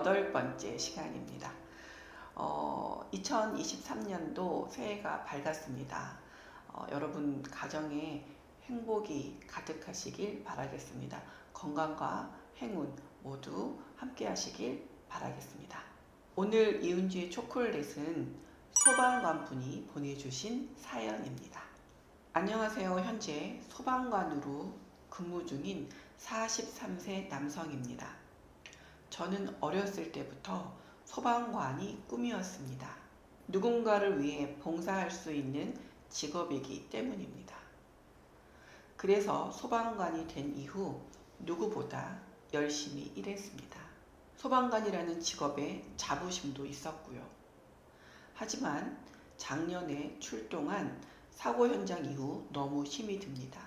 18번째 시간입니다. 2023년도 새해가 밝았습니다. 여러분 가정에 행복이 가득하시길 바라겠습니다. 건강과 행운 모두 함께 하시길 바라겠습니다. 오늘 이은주의 초콜릿은 소방관분이 보내주신 사연입니다. 안녕하세요. 현재 소방관으로 근무 중인 43세 남성입니다. 저는 어렸을 때부터 소방관이 꿈이었습니다. 누군가를 위해 봉사할 수 있는 직업이기 때문입니다. 그래서 소방관이 된 이후 누구보다 열심히 일했습니다. 소방관이라는 직업에 자부심도 있었고요. 하지만 작년에 출동한 사고 현장 이후 너무 힘이 듭니다.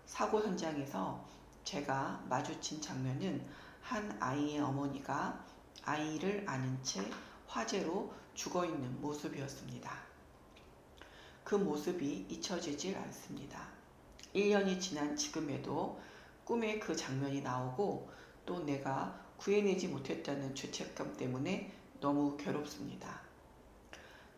사고 현장에서 제가 마주친 장면은 한 아이의 어머니가 아이를 안은 채 화재로 죽어있는 모습이었습니다. 그 모습이 잊혀지질 않습니다. 1년이 지난 지금에도 꿈에 그 장면이 나오고 또 내가 구해내지 못했다는 죄책감 때문에 너무 괴롭습니다.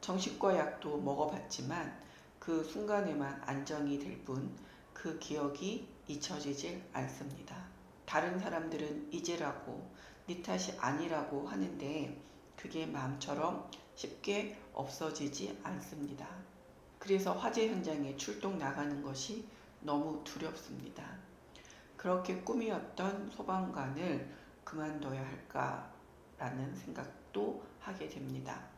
정신과 약도 먹어봤지만 그 순간에만 안정이 될 뿐 그 기억이 잊혀지질 않습니다. 다른 사람들은 잊으라고 네 탓이 아니라고 하는데 그게 마음처럼 쉽게 없어지지 않습니다. 그래서 화재 현장에 출동 나가는 것이 너무 두렵습니다. 그렇게 꿈이었던 소방관을 그만둬야 할까라는 생각도 하게 됩니다.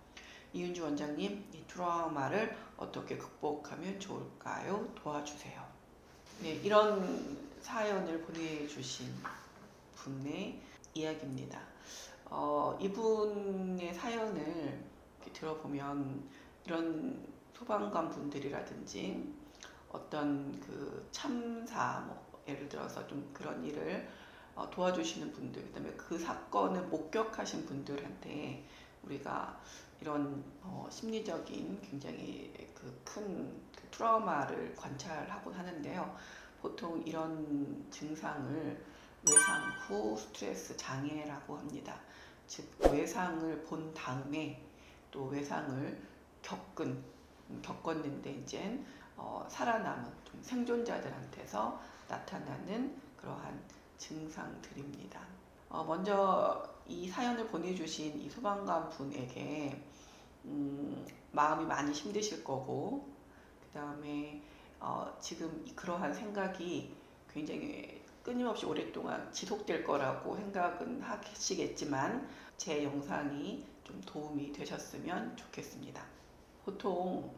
이은주 원장님, 이 트라우마를 어떻게 극복하면 좋을까요? 도와주세요. 네, 이런 사연을 보내주신 분의 이야기입니다. 이분의 사연을 이렇게 들어보면 이런 소방관 분들이라든지 어떤 그 참사, 예를 들어서 좀 그런 일을 도와주시는 분들, 그다음에 그 사건을 목격하신 분들한테 우리가 이런 심리적인 굉장히 큰 트라우마를 관찰하곤 하는데요. 보통 이런 증상을 외상 후 스트레스 장애라고 합니다. 즉 외상을 본 다음에 또 외상을 겪었는데 이제 살아남은 좀 생존자들한테서 나타나는 그러한 증상들입니다. 먼저 이 사연을 보내주신 이 소방관 분에게 마음이 많이 힘드실 거고, 그 다음에 지금 그러한 생각이 굉장히 끊임없이 오랫동안 지속될 거라고 생각은 하시겠지만 제 영상이 좀 도움이 되셨으면 좋겠습니다. 보통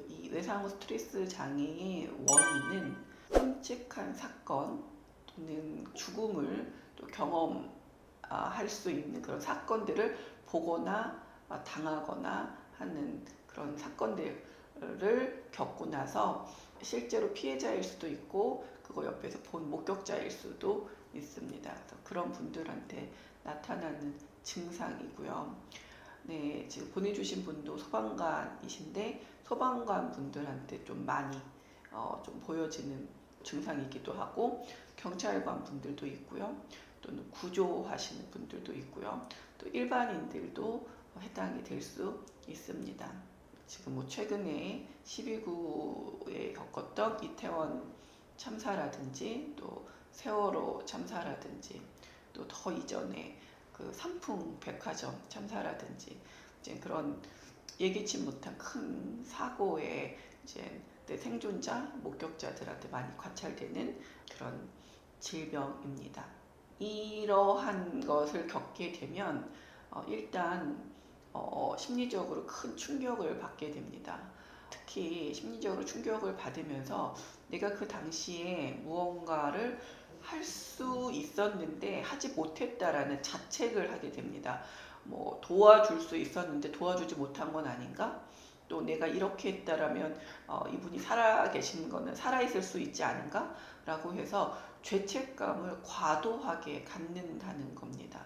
이 외상 후 스트레스 장애의 원인은 끔찍한 사건 또는 죽음을 또 경험할 수 있는 그런 사건들을 보거나 당하거나 하는 그런 사건들을 겪고 나서 실제로 피해자일 수도 있고 그거 옆에서 본 목격자일 수도 있습니다. 그래서 그런 분들한테 나타나는 증상이고요. 네, 지금 보내주신 분도 소방관이신데 소방관 분들한테 좀 많이 좀 보여지는 증상이기도 하고 경찰관 분들도 있고요. 또는 구조하시는 분들도 있고요. 또 일반인들도 해당이 될 수 있습니다. 지금 최근에 12구에 겪었던 이태원 참사라든지 또 세월호 참사라든지 또 더 이전에 그 삼풍 백화점 참사라든지 이제 그런 예기치 못한 큰 사고에 이제 생존자, 목격자들한테 많이 관찰되는 그런 질병입니다. 이러한 것을 겪게 되면 일단 심리적으로 큰 충격을 받게 됩니다. 특히 심리적으로 충격을 받으면서 내가 그 당시에 무언가를 할 수 있었는데 하지 못했다라는 자책을 하게 됩니다. 도와줄 수 있었는데 도와주지 못한 건 아닌가? 또 내가 이렇게 했다라면 이분이 살아 계신 거는 살아있을 수 있지 않은가? 라고 해서 죄책감을 과도하게 갖는다는 겁니다.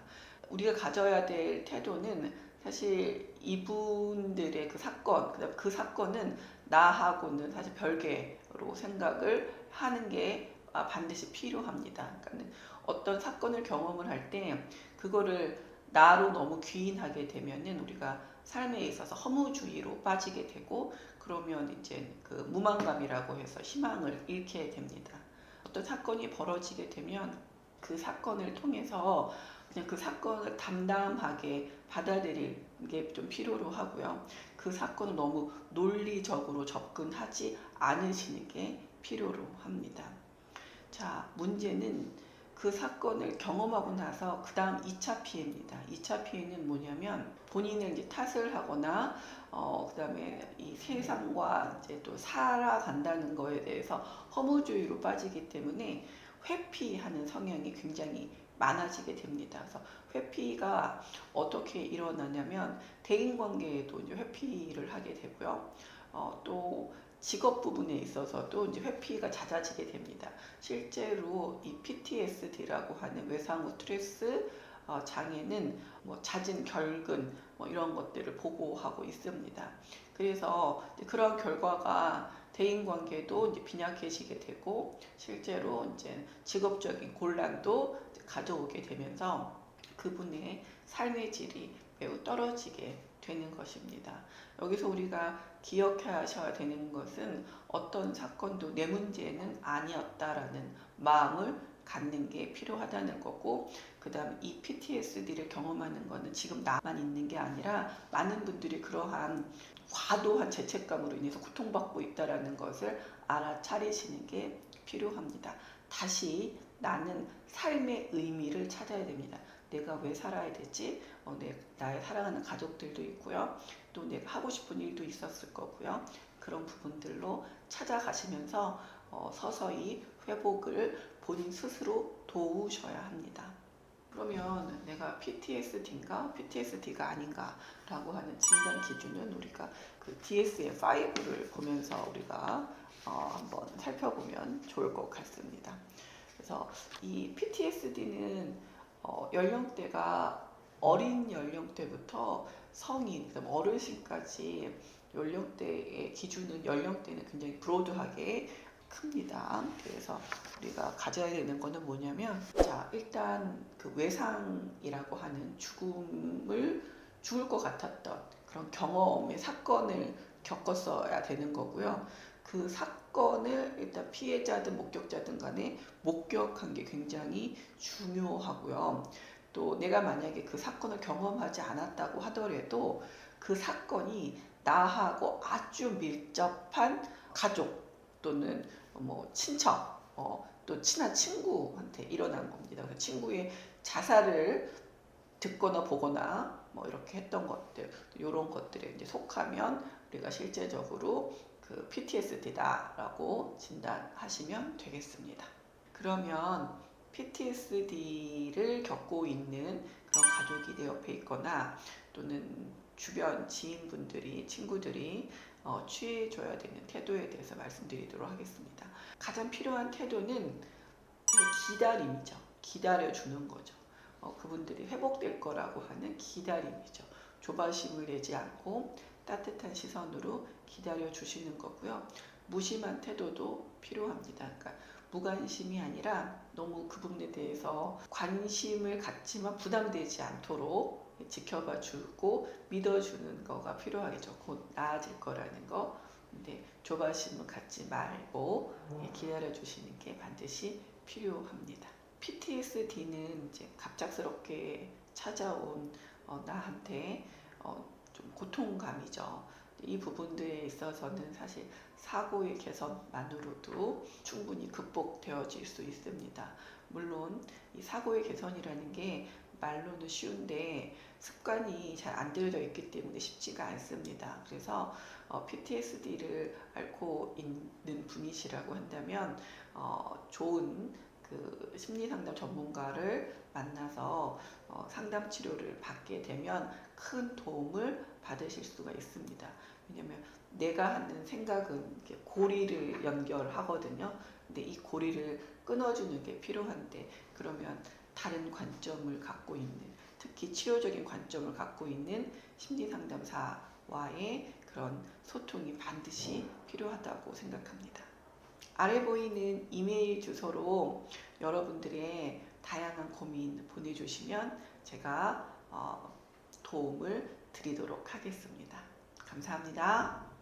우리가 가져야 될 태도는 사실 이분들의 그 사건, 그 사건은 나하고는 사실 별개로 생각을 하는 게 반드시 필요합니다. 그러니까 어떤 사건을 경험을 할 때 그거를 나로 너무 귀인하게 되면은 우리가 삶에 있어서 허무주의로 빠지게 되고, 그러면 이제 그 무망감이라고 해서 희망을 잃게 됩니다. 어떤 사건이 벌어지게 되면 그 사건을 통해서 그냥 그 사건을 담담하게 받아들일 게 좀 필요로 하고요. 그 사건을 너무 논리적으로 접근하지 않으시는 게 필요로 합니다. 자, 문제는 그 사건을 경험하고 나서 그 다음 2차 피해입니다. 2차 피해는 뭐냐면 본인을 이제 탓을 하거나 그 다음에 이 세상과 이제 또 살아간다는 거에 대해서 허무주의로 빠지기 때문에 회피하는 성향이 굉장히 많아지게 됩니다. 그래서 회피가 어떻게 일어나냐면 대인관계에도 이제 회피를 하게 되고요. 또 직업 부분에 있어서도 이제 회피가 잦아지게 됩니다. 실제로 이 PTSD라고 하는 외상후 스트레스 장애는 뭐 잦은 결근 뭐 이런 것들을 보고하고 있습니다. 그래서 그런 결과가 대인관계도 이제 빈약해지게 되고 실제로 이제 직업적인 곤란도 가져오게 되면서 그분의 삶의 질이 매우 떨어지게 되는 것입니다. 여기서 우리가 기억하셔야 되는 것은 어떤 사건도 내 문제는 아니었다라는 마음을 갖는 게 필요하다는 거고, 그 다음 이 PTSD를 경험하는 거는 지금 나만 있는 게 아니라 많은 분들이 그러한 과도한 죄책감으로 인해서 고통받고 있다는 것을 알아차리시는 게 필요합니다. 다시 나는 삶의 의미를 찾아야 됩니다. 내가 왜 살아야 되지? 나의 사랑하는 가족들도 있고요. 또 내가 하고 싶은 일도 있었을 거고요. 그런 부분들로 찾아가시면서 서서히 회복을 본인 스스로 도우셔야 합니다. 그러면 내가 PTSD인가 PTSD가 아닌가 라고 하는 진단 기준은 우리가 그 DSM-5를 보면서 우리가 한번 살펴보면 좋을 것 같습니다. 그래서 이 PTSD는 연령대가 어린 연령대부터 성인, 어르신까지 연령대의 기준은 연령대는 굉장히 브로드하게 큽니다. 그래서 우리가 가져야 되는 거는 뭐냐면, 자, 일단 그 외상이라고 하는 죽을 것 같았던 그런 경험의 사건을 겪었어야 되는 거고요. 그 사건을 일단 피해자든 목격자든 간에 목격한 게 굉장히 중요하고요. 또 내가 만약에 그 사건을 경험하지 않았다고 하더라도 그 사건이 나하고 아주 밀접한 가족 또는 뭐 친척, 또 친한 친구한테 일어난 겁니다. 그 친구의 자살을 듣거나 보거나 뭐 이렇게 했던 것들, 이런 것들에 이제 속하면 우리가 실제적으로 그 PTSD다라고 진단하시면 되겠습니다. 그러면 PTSD를 겪고 있는 그런 가족이 내 옆에 있거나 또는 주변 지인분들이, 친구들이 취해줘야 되는 태도에 대해서 말씀드리도록 하겠습니다. 가장 필요한 태도는 기다림이죠. 기다려주는 거죠. 그분들이 회복될 거라고 하는 기다림이죠. 조바심을 내지 않고 따뜻한 시선으로 기다려 주시는 거고요. 무심한 태도도 필요합니다. 그러니까 무관심이 아니라 너무 그 부분에 대해서 관심을 갖지만 부담되지 않도록 지켜봐 주고 믿어주는 거가 필요하겠죠. 곧 나아질 거라는 거. 근데 조바심을 갖지 말고 기다려 주시는 게 반드시 필요합니다. PTSD는 이제 갑작스럽게 찾아온 나한테 좀 고통감이죠. 이 부분들에 있어서는 사실 사고의 개선만으로도 충분히 극복되어질 수 있습니다. 물론 이 사고의 개선이라는 게 말로는 쉬운데 습관이 잘 안 들여져 있기 때문에 쉽지가 않습니다. 그래서 PTSD를 앓고 있는 분이시라고 한다면 좋은 그 심리상담 전문가를 만나서 상담 치료를 받게 되면 큰 도움을 받으실 수가 있습니다. 왜냐하면 내가 하는 생각은 고리를 연결하거든요. 근데 이 고리를 끊어주는 게 필요한데, 그러면 다른 관점을 갖고 있는, 특히 치료적인 관점을 갖고 있는 심리상담사와의 그런 소통이 반드시 필요하다고 생각합니다. 아래 보이는 이메일 주소로 여러분들의 다양한 고민 보내주시면 제가 도움을 드리도록 하겠습니다. 감사합니다.